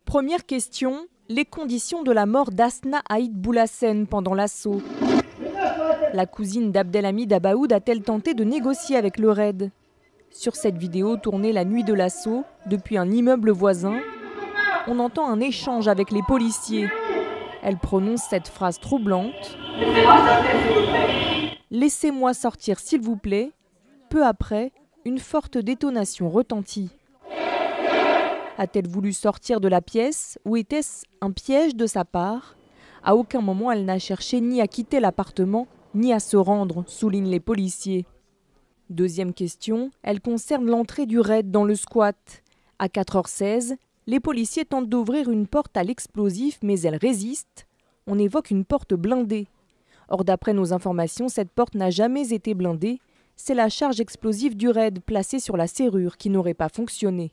Première question, les conditions de la mort d'Asna Aïd Boulassen pendant l'assaut. La cousine d'Abdelhamid Abaoud a-t-elle tenté de négocier avec le raid? Sur cette vidéo tournée la nuit de l'assaut, depuis un immeuble voisin, on entend un échange avec les policiers. Elle prononce cette phrase troublante. « Laissez-moi sortir s'il vous plaît ». Peu après, une forte détonation retentit. A-t-elle voulu sortir de la pièce ou était-ce un piège de sa part? À aucun moment elle n'a cherché ni à quitter l'appartement ni à se rendre, soulignent les policiers. Deuxième question, elle concerne l'entrée du raid dans le squat. À 4h16, les policiers tentent d'ouvrir une porte à l'explosif mais elle résiste. On évoque une porte blindée. Or d'après nos informations, cette porte n'a jamais été blindée. C'est la charge explosive du raid placée sur la serrure qui n'aurait pas fonctionné.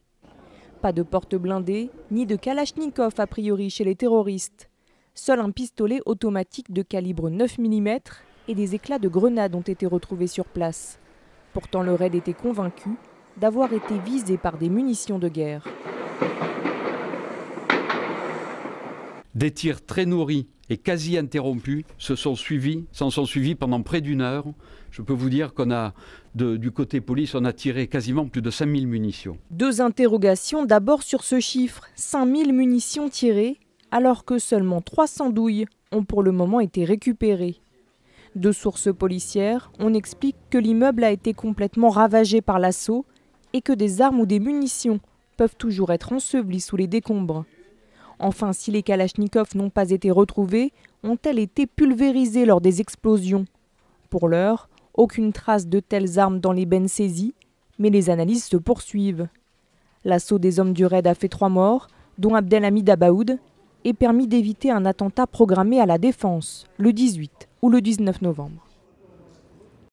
Pas de porte blindée, ni de kalachnikov a priori chez les terroristes. Seul un pistolet automatique de calibre 9 mm et des éclats de grenades ont été retrouvés sur place. Pourtant le raid était convaincu d'avoir été visé par des munitions de guerre. Des tirs très nourris et quasi interrompus s'en sont suivis pendant près d'une heure. Je peux vous dire qu'on a, du côté police, on a tiré quasiment plus de 5000 munitions. Deux interrogations d'abord sur ce chiffre, 5000 munitions tirées, alors que seulement 300 douilles ont pour le moment été récupérées. De sources policières, on explique que l'immeuble a été complètement ravagé par l'assaut et que des armes ou des munitions peuvent toujours être ensevelies sous les décombres. Enfin, si les kalachnikovs n'ont pas été retrouvés, ont-elles été pulvérisées lors des explosions? Pour l'heure, aucune trace de telles armes dans les bennes saisies, mais les analyses se poursuivent. L'assaut des hommes du raid a fait 3 morts, dont Abdelhamid Abaoud, et permis d'éviter un attentat programmé à la Défense, le 18 ou le 19 novembre.